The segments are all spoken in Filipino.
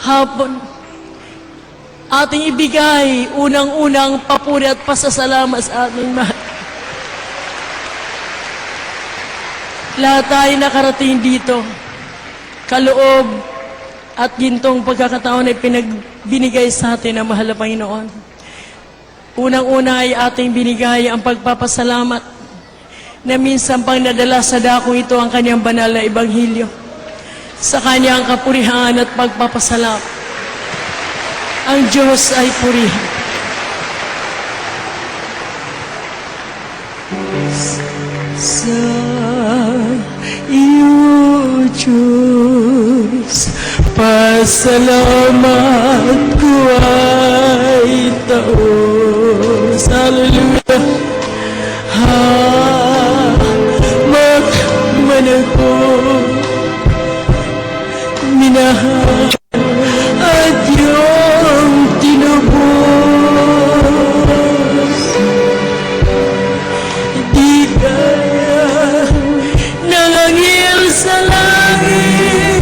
hapon. Ating ibigay unang-unang papuri at pasasalamat sa ating mahal. Lahat tayo nakarating dito, kaloob at gintong pagkakataon ay pinagbinigay sa atin ng mahal na Panginoon. Unang-una ay ating binigay ang pagpapasalamat na minsan pang nadala sa dakong ito ang kanyang banal na Ebanghelyo. Sa kanyang kapurihan at pagpapasalamat, ang Diyos ay purihan. Sa iyo, Diyos, pasalamat ko ay taos. Hallelujah. Magmana ko, minahal at iyong tinubos. Di kaya nangangil sa langit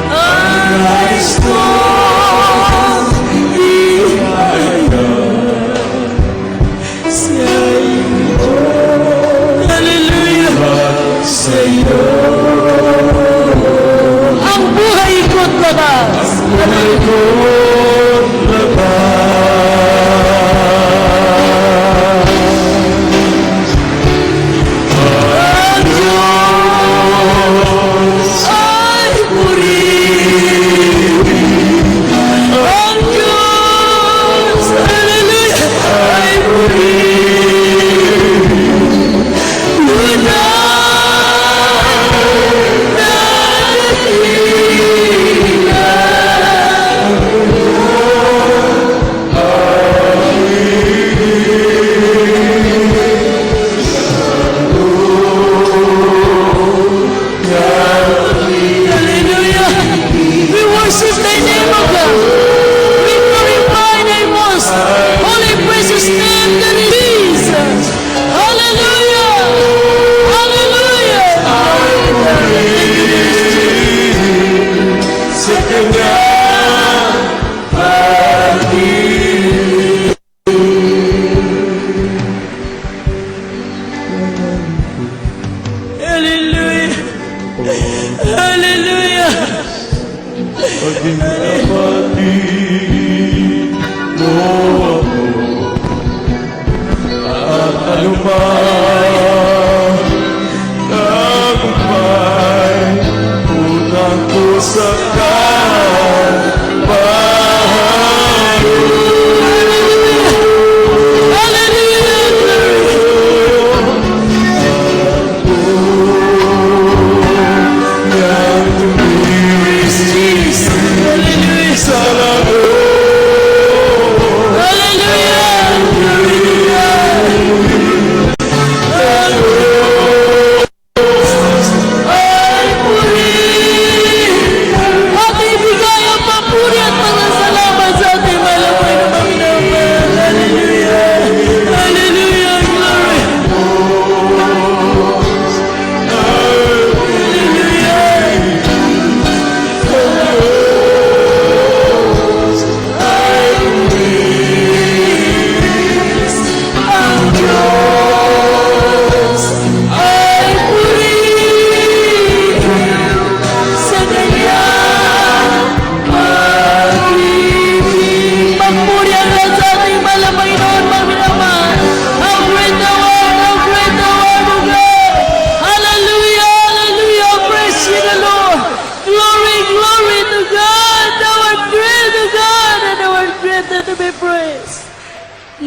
ang nais ko ihaya sa iyo. Hallelujah! Sa iyo ang buhay ko't labas. Buhay ko't labas. Ang Diyos ay purihin. Ang Diyos, hallelujah, ay purihin. Paging kapatid mo ako at anumang tagumpay, utang ko sa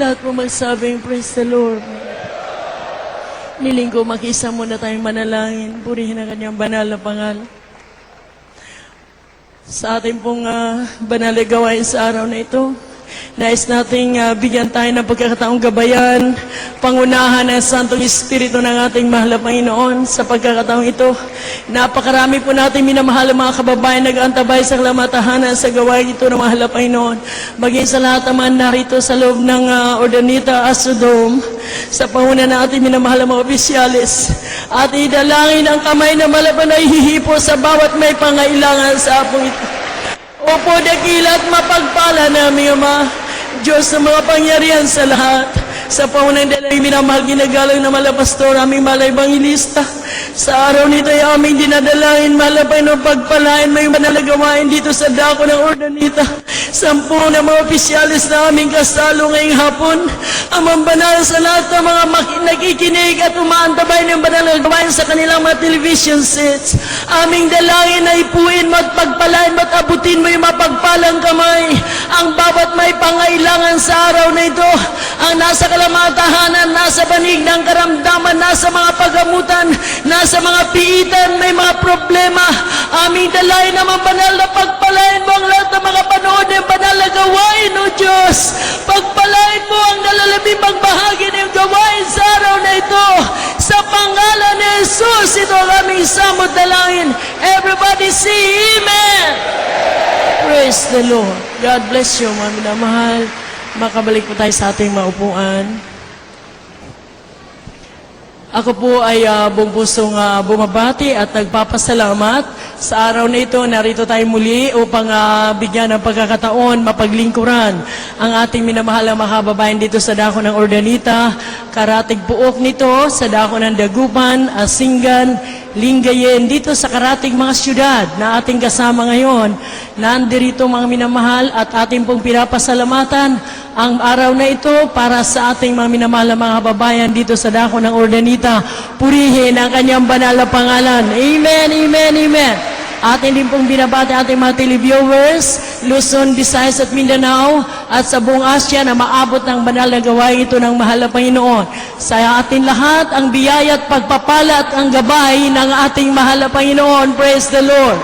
lahat po magsabing, praise the Lord. Niling ko makisa muna tayong manalangin, purihin ang kanyang banal na pangalan. Sa ating pong banal na gawain sa araw na ito, nais nating bigyan tayo ng pagkakataong gabayan, pangunahan ng Santong Espiritu ng ating mahal na Panginoon. Sa pagkakataong ito, napakarami po natin minamahal mga kababayan nag-antabay sa kalamatahanan sa gawain ito ng mahal na Panginoon. Maging sa lahat naman narito sa loob ng Ordanita Astrodome, sa panguna ng ating minamahal mga opisyalis, at idalangin ang kamay na malaban ay hihipo sa bawat may pangailangan sa apong ito. Opo, dakila at mapagpala namin, Ama, Diyos ng mga pangyarihan sa lahat. Sa paunang dalay, minamahal ginagalang na malapastor, aming malay bangilista. Sa araw nito ay aming dinadalain, malapay no pagpalain, may manalagawain dito sa dako ng Ordanita. 10 na mga opisyalis na aming kasalo ngayong hapon. Amang banal sa lahat ng mga nakikinig at umaantabay ng banal na gawain sa kanilang mga television sets. Aming dalangin na ipuin mo at pagpalain mo at abutin mo yung mapagpalang kamay. Ang bawat may pangailangan sa araw na ito, ang nasa kalamatahanan, nasa banig ng karamdaman, nasa mga pagamutan, nasa mga piitan, may mga problema. Aming dalayan naman banal na pagpalain mo ang lahat ng mga panood ng banal na gawain, O Diyos. Pagpalain mo ang nalalabing magbahagi ng gawain sa araw na ito. Sa pangalan ni Jesus, ito ang aming samot dalangin. Everybody say Amen. Praise the Lord. God bless you, mga minamahal. Makabalik po tayo sa ating maupuan. Ako po ay buong pusong bumabati at nagpapasalamat. Sa araw na ito, narito tayo muli upang bigyan ng pagkakataon, mapaglingkuran ang ating minamahal na mga kababayan dito sa dako ng Ordanita, karatig puok nito sa dako ng Dagupan, Asingan, Lingayen, dito sa karatig mga syudad na ating kasama ngayon. Nandirito mga minamahal at ating pong pinapasalamatan ang araw na ito para sa ating mga minamahal na mga kababayan dito sa dako ng Ordanita. Purihin ang kanyang banal na pangalan. Amen, amen, amen. Atin din pong binabati ating mga televiewers, Luzon, Visayas at Mindanao at sa buong Asya na maabot ng banal na gawain ito ng mahal na Panginoon. Sa atin lahat, ang biyaya at pagpapala at ang gabay ng ating mahal na Panginoon. Praise the Lord.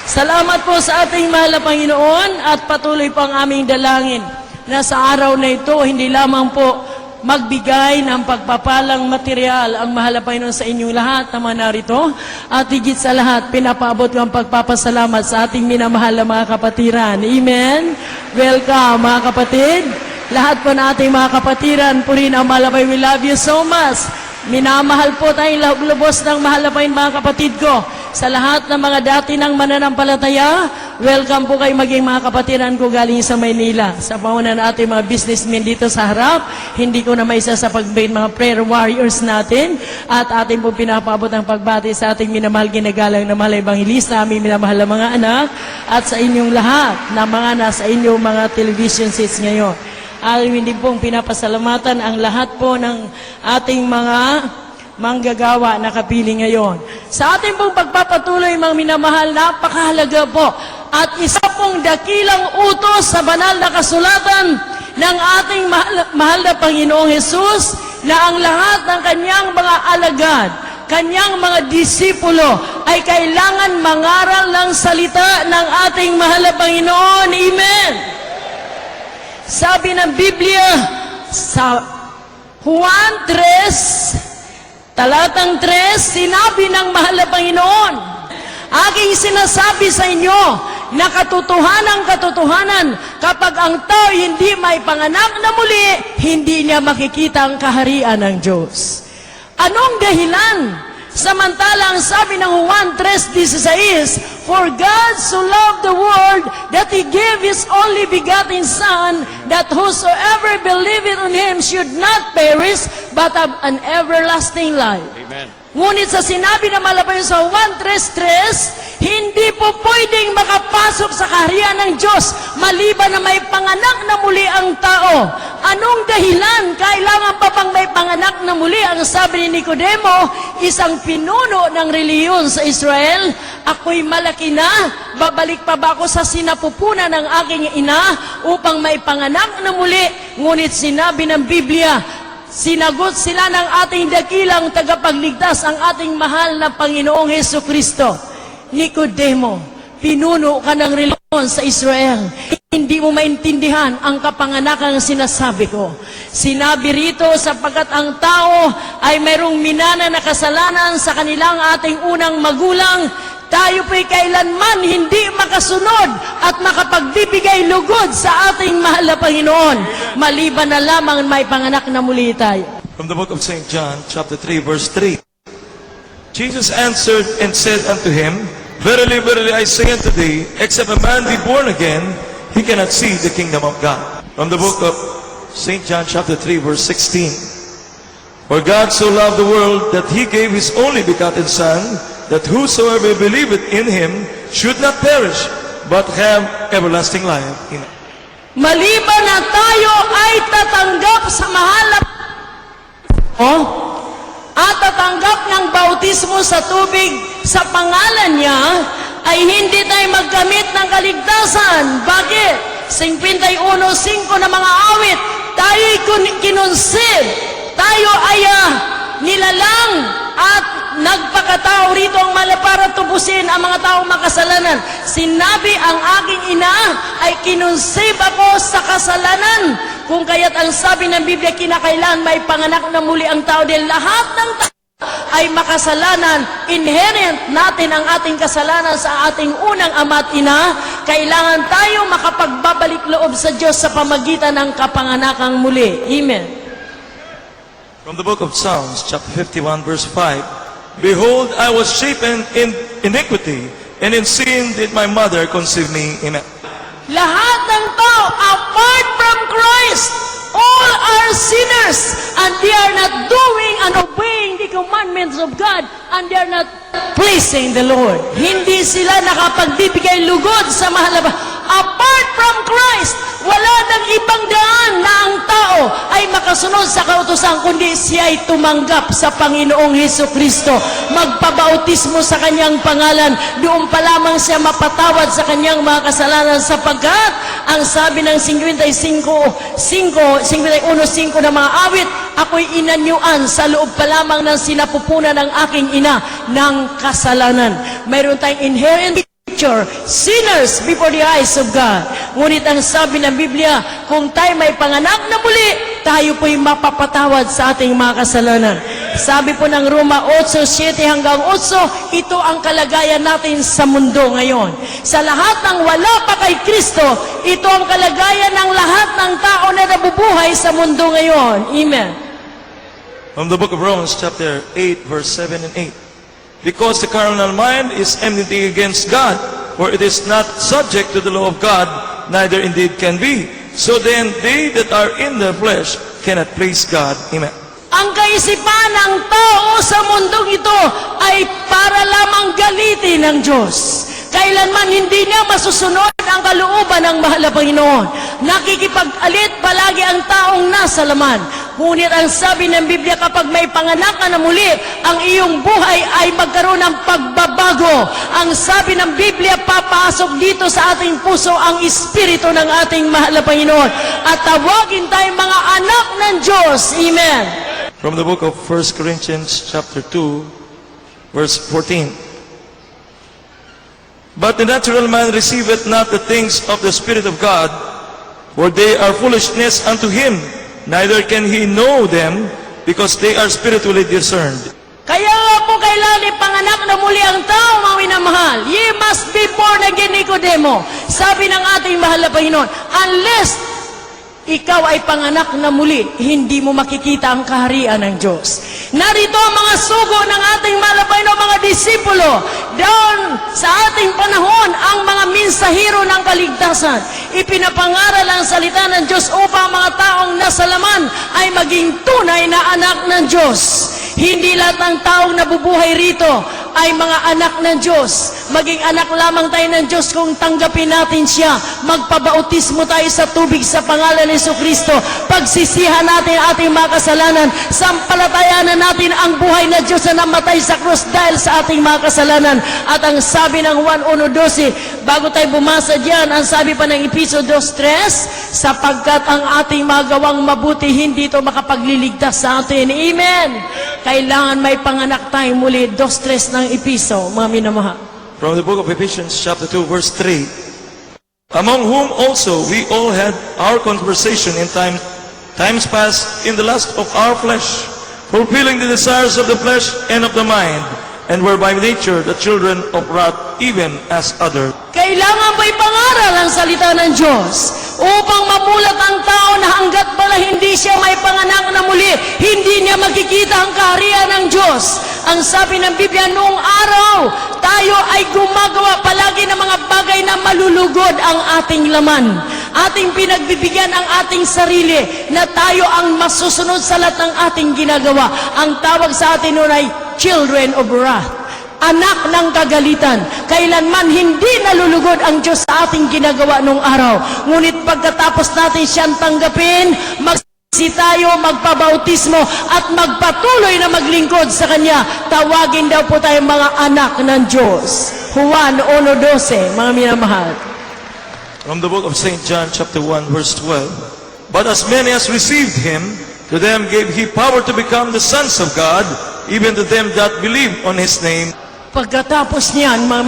Salamat po sa ating mahal na Panginoon at patuloy po ang aming dalangin na sa araw na ito, hindi lamang po magbigay ng pagpapalang material ang mahal na Panginoon sa inyong lahat na mga narito. At higit sa lahat, pinapaabot ko ang pagpapasalamat sa ating minamahal na mga kapatiran. Amen? Welcome mga kapatid. Lahat po na ating mga kapatiran, purin ang mahal na Panginoon. We love you so much. Minamahal po tayong lubos ng mahal na Panginoon mga kapatid ko. Sa lahat ng mga dati ng mananampalataya, welcome po kayo maging mga kapatiran ko galing sa Maynila. Sa pauna na ating mga businessmen dito sa harap, hindi ko na maisa sa pagbait mga prayer warriors natin at ating po pinapaabot ang pagbati sa ating minamahal ginagalang na mahal evangelista, aming minamahal na mga anak at sa inyong lahat na mga nasa inyong mga television sets ngayon. Alam din pong pinapasalamatan ang lahat po ng ating mga manggagawa na kapili ngayon. Sa ating pong pagpapatuloy, mga minamahal, napakahalaga po. At isa pong dakilang utos sa banal na kasulatan ng ating mahal na Panginoong Hesus na ang lahat ng kanyang mga alagad, kanyang mga disipulo ay kailangan mangaral ng salita ng ating mahal na Panginoon. Amen! Sabi ng Biblia sa Juan 3, talatang 3, sinabi ng mahal na Panginoon, aking sinasabi sa inyo na katotohanan, kapag ang tao hindi may panganak na muli, hindi niya makikita ang kaharian ng Diyos. Anong dahilan? Samantala, ang sabi ng Juan 3:16, for God so loved the world that He gave His only begotten Son, that whosoever believeth on Him should not perish, but have an everlasting life. Amen. Ngunit sa sinabi na malapay sa Juan 3:3, hindi po pwedeng makapasok sa kaharian ng Diyos maliban na may panganak na muli ang tao. Anong dahilan? Kailangan pa bang may panganak na muli? Ang sabi ni Nicodemo, isang pinuno ng reliyon sa Israel, ako'y malaki na, babalik pa ba ako sa sinapupunan ng aking ina upang may panganak na muli? Ngunit sinabi ng Biblia, sinagot sila ng ating dakilang tagapagligtas, ang ating mahal na Panginoong Hesukristo. Nicodemo, pinuno ka ng reliyon sa Israel. Hindi mo maintindihan ang kapanganakang sinasabi ko. Sinabi rito sapagkat ang tao ay mayroong minana na kasalanan sa kanilang ating unang magulang, tayo po'y kailanman hindi makasunod at makapagbibigay lugod sa ating mahal na Panginoon, maliban na lamang may panganak na muli tayo. From the book of St. John, chapter 3, verse 3. Jesus answered and said unto him, Verily, verily, I say unto thee, except a man be born again, he cannot see the kingdom of God. From the book of St. John chapter 3, verse 16. For God so loved the world that he gave his only begotten Son, that whosoever believeth in him should not perish, but have everlasting life. Amen. Maliban na tayo ay tatanggap sa mahal na at tatanggap ng bautismo sa tubig sa pangalan niya, ay hindi tayo maggamit ng kaligtasan. Bakit? 51:5 na mga awit, tayo'y kinonsive, tayo ay nilalang at nagpakatao rito ang mala para tubusin ang mga taong makasalanan. Sinabi ang aking ina ay kinonsave ako sa kasalanan. Kung kaya't ang sabi ng Biblia, kinakailangan may panganak na muli ang tao dahil lahat ng tao ay makasalanan. Inherent natin ang ating kasalanan sa ating unang ama at ina. Kailangan tayo makapagbabalik loob sa Diyos sa pamagitan ng kapanganakang muli. Amen. From the book of Psalms, chapter 51, verse 5. Behold, I was shapen in iniquity, and in sin did my mother conceive me. Amen. Lahat ng tao, apart from Christ, all are sinners, and they are not doing and obeying the commandments of God, and they are not pleasing the Lord. Hindi sila nakapagbibigay lugod sa mahal na apart from Christ, wala nang ibang daan na ang tao ay makasunod sa kautusan, kundi siya ay tumanggap sa Panginoong Hesus Kristo, magpabautismo sa kanyang pangalan. Doon pa lamang siya mapatawad sa kanyang mga kasalanan, sapagkat ang sabi ng 51:5 na mga awit, ako'y inanyuan sa loob pa lamang ng sinapupunan ng aking ina ng kasalanan. Mayroon tayong inherent sinners before the eyes of God. Ngunit ang sabi ng Biblia, kung tayo may panganak na muli, tayo po'y mapapatawad sa ating mga kasalanan. Sabi po ng Roma 8:7-8, ito ang kalagayan natin sa mundo ngayon. Sa lahat ng wala pa kay Kristo, ito ang kalagayan ng lahat ng tao na nabubuhay sa mundo ngayon. Amen. From the book of Romans, chapter 8, verse 7 and 8. Because the carnal mind is enmity against God, for it is not subject to the law of God, neither indeed can be. So then, they that are in the flesh cannot please God. Amen. Ang kaisipan ng tao sa mundong ito ay para lamang galitin ng Diyos. Kailanman hindi niya masusunod ang kalooban ng mahal na Panginoon. Nakikipag-alit palagi ang taong nasa laman. Ngunit ang sabi ng Biblia, kapag may panganak ka na muli, ang iyong buhay ay magkaroon ng pagbabago. Ang sabi ng Biblia, papasok dito sa ating puso ang Espiritu ng ating mahal na Panginoon. At tawagin tayong mga anak ng Diyos. Amen. From the book of 1 Corinthians, chapter 2, verse 14. But the natural man receiveth not the things of the Spirit of God, for they are foolishness unto him, neither can he know them, because they are spiritually discerned. Kaya nga po kailangan ipanganak na muli ang tao, mga minamahal. Ye must be born again, Nicodemo. Sabi ng ating mahal na Panginoon, unless ikaw ay panganak na muli, hindi mo makikita ang kaharian ng Diyos. Narito ang mga sugo ng ating mahal na Panginoon, mga disipulo. Doon sa ating panahon, ang mga minsahero ng kaligtasan. Ipinapangaral ang salita ng Diyos upang mga taong nasa laman ay maging tunay na anak ng Diyos. Hindi lahat ng taong nabubuhay rito ay mga anak ng Diyos. Maging anak lamang tayo ng Diyos kung tanggapin natin siya. Magpabautismo tayo sa tubig sa pangalan ni Jesucristo. Pagsisihan natin ating mga kasalanan. Sampalatayanan natin ang buhay na Diyos na namatay sa krus dahil sa ating mga kasalanan. At ang sabi ng Juan 1:12, bago tayo bumasa diyan, ang sabi pa ng Efeso 2:3, sapagkat ang ating mga gawang mabuti hindi ito makapagliligtas sa atin. Amen. Kailangan may panganak tayo muli. 2:3 ng Efeso, mga minamahal. From the book of Ephesians, chapter 2, verse 3. Among whom also we all had our conversation in times past in the lust of our flesh, fulfilling the desires of the flesh and of the mind, and were by nature the children of wrath, even as others. Kailangan may pangaral ang salita ng Diyos upang mamulat ang tao na hanggat pala hindi siya may panganak na muli, hindi niya makikita ang kaharian ng Diyos. Ang sabi ng Biblia, noong araw, tayo ay gumagawa palagi ng mga bagay na malulugod ang ating laman. Ating pinagbibigyan ang ating sarili na tayo ang masusunod sa lahat ng ating ginagawa. Ang tawag sa atin noon ay children of wrath, anak ng kagalitan. Kailanman hindi nalulugod ang Diyos sa ating ginagawa nung araw. Ngunit pagkatapos natin siyang tanggapin, tayo magpabautismo at magpatuloy na maglingkod sa Kanya, tawagin daw po tayong mga anak ng Diyos. Juan 1:12, mga minamahal. From the book of St. John chapter 1 verse 12. But as many as received him, to them gave he power to become the sons of God, even to them that believe on his name. Pagkatapos niyan, mga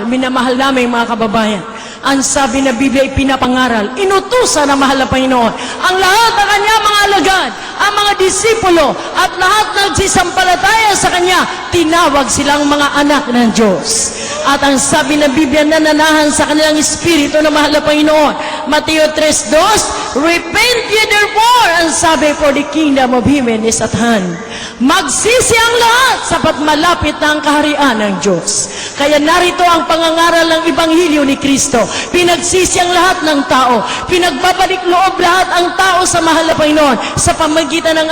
minamahal namin mga kababayan, ang sabi na Biblia ay pinapangaral, inutusan na mahal na Panginoon ang lahat ng Kanya mga alagad, ang mga disipulo, at lahat nagsisampalataya sa Kanya, tinawag silang mga anak ng Diyos. At ang sabi ng Biblia, nananahan sa kanilang espiritu na mahal na Panginoon. Mateo 3:2, repent ye therefore, ang sabi, for the kingdom of heaven is at hand. Magsisi ang lahat, sapat malapit na ang kaharian ng Diyos. Kaya narito ang pangangaral ng Ebanghelyo ni Kristo. Pinagsisi ang lahat ng tao. Pinagbabalik loob lahat ang tao sa mahal na Panginoon. Sa pamagitan ng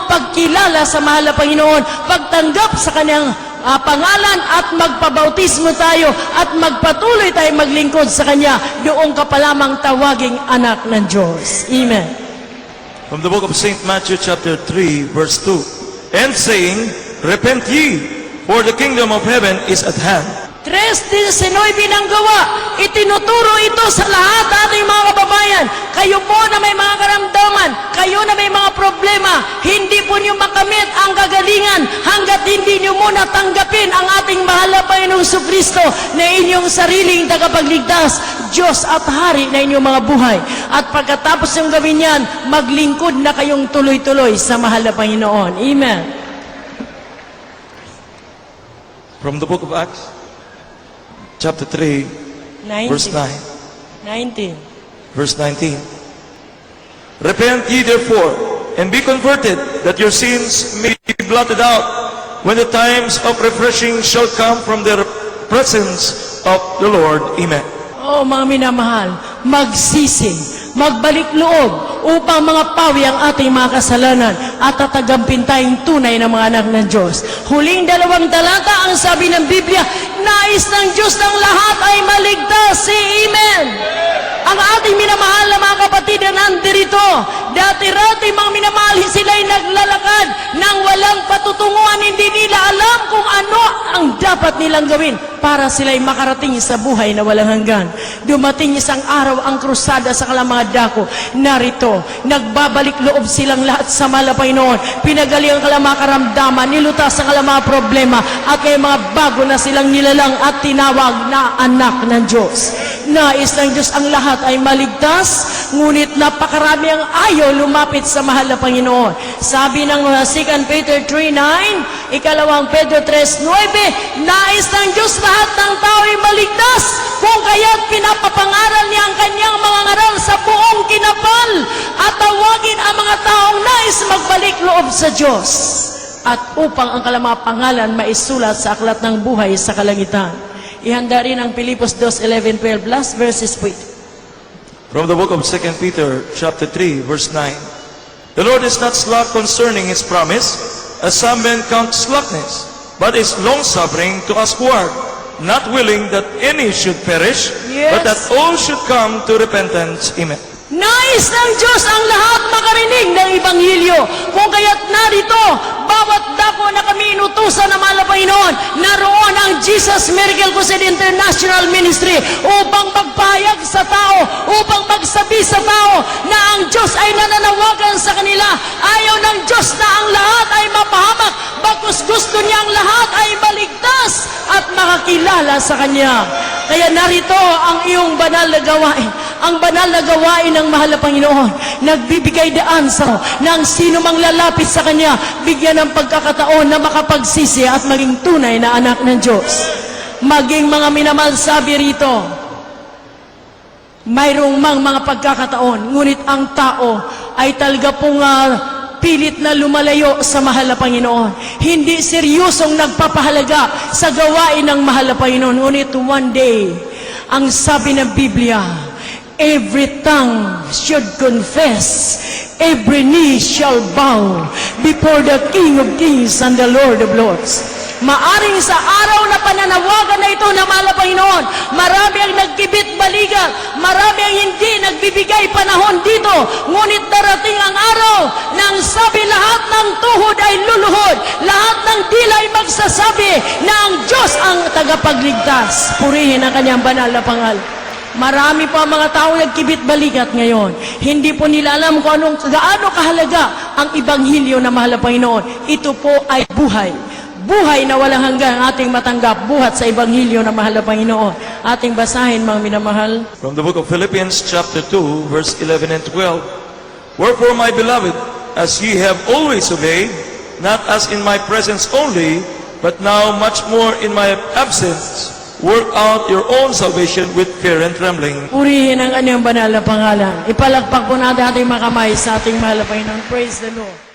pagkilala sa mahal na Panginoon, pagtanggap sa Kanyang pangalan at magpabautismo tayo at magpatuloy tayo maglingkod sa Kanya. Doon ka pa lamang tawaging anak ng Diyos. Amen. From the book of St. Matthew chapter 3 verse 2. And saying, repent ye, for the kingdom of heaven is at hand. 3:19 ng gawa, itinuturo ito sa lahat ating mga kababayan. Kayo po na may mga karamdaman, kayo na may mga problema, hindi po niyo makamit ang kagalingan hanggat hindi niyo muna tanggapin ang ating mahal na Panginoong Kristo na inyong sariling tagapagligtas, Diyos at Hari na inyong mga buhay. At pagkatapos yung gawin yan, maglingkod na kayong tuloy-tuloy sa mahal na Panginoon. Amen. From the book of Acts, chapter 3, verse 9. 19. Verse 19. Repent ye therefore, and be converted, that your sins may be blotted out, when the times of refreshing shall come from the presence of the Lord. Amen. Oh, mga minamahal, magsisi, magbalik loob upang mga pawi ang ating mga kasalanan at tatagampin tayong tunay na mga anak ng Diyos. Huling 2 talata, ang sabi ng Biblia, nais ng Diyos ng lahat ay maligtas. Amen. Ang ating minamahal na mga kapatid na nandirito, dati-rati mga minamahal, sila'y naglalakad ng walang patutunguhan, hindi nila alam kung ano ang dapat nilang gawin para sila'y makarating sa buhay na walang hanggan. Dumating isang araw ang krusada sa kalang mga dako. Narito, nagbabalik loob silang lahat sa mahal na Panginoon. Pinagaling ang kalang mga karamdaman, nilutas ang kalang mga problema, at may mga bago na silang nilalang at tinawag na anak ng Diyos. Nais ng Diyos ang lahat ay maligtas, ngunit napakarami ang ayaw lumapit sa mahal na Panginoon. Sabi ng 2 Peter 3:9, ikalawang Pedro 3:9, nais ng Diyos lahat ng tao ay maligtas, kung kaya't pinapapangaral niya ang kanyang mga ngaral sa buong kinapal, at tawagin ang mga taong nais magbalik loob sa Diyos, at upang ang kalang mga pangalan maisulat sa aklat ng buhay sa kalangitan. Ihanda rin ang Pilipos 2:11-12, last verses po ito. From the book of 2 Peter chapter 3 verse 9. The Lord is not slack concerning His promise, as some men count slackness, but is long-suffering to usward, not willing that any should perish, Yes. but that all should come to repentance. Amen. Nais ng Diyos ang lahat makarinig ng Ebanghelyo. Kung kaya't narito, bawat dako na kami inutusan ng mahal na Panginoon, naroon ang Jesus Miracle Crusade International Ministry upang magpahayag sa tao, upang magsabi sa tao na ang Diyos ay nananawagan sa kanila. Ayaw ng Diyos na ang lahat ay mapahamak, bagkus gusto niya ang lahat ay maligtas at makakilala sa Kanya. Kaya narito ang iyong banal na gawain. Ang banal na gawain ng mahal na Panginoon, nagbibigay daan sa nang sino mang lalapit sa Kanya, bigyan ng pagkakataon na makapagsisi at maging tunay na anak ng Diyos. Maging mga minamahal, sabi rito, mayroong mga pagkakataon, ngunit ang tao ay talaga pong pilit na lumalayo sa mahal na Panginoon. Hindi seryosong nagpapahalaga sa gawain ng mahal na Panginoon. Ngunit one day, ang sabi ng Biblia, every tongue should confess, every knee shall bow before the King of Kings and the Lord of Lords. Maaring sa araw na pananawagan na ito na mahal na Panginoon, marami ang nagkibit balikat, marami ang hindi nagbibigay panahon dito, ngunit darating ang araw nang sabi lahat ng tuhod ay luluhod, lahat ng dila ay magsasabi na ang Diyos ang tagapagligtas. Purihin ang kanyang banal na pangalan. Marami po ang mga tao nagkibit balikat ngayon. Hindi po nila alam kung gaano kahalaga ang ibanghilyo na mahal na Panginoon. Ito po ay buhay. Buhay na walang hanggan ating matanggap, buhat sa Ebanghelyo na mahal na Panginoon. Ating basahin, mga minamahal. From the book of Philippians chapter 2, verse 11 and 12. Wherefore, my beloved, as ye have always obeyed, not as in my presence only, but now much more in my absence, work out your own salvation with fear and trembling. Purihin ang kanyang banal na pangalan. Ipalagpak po natin ating mga kamay sa ating mahal na Panginoon. Praise the Lord.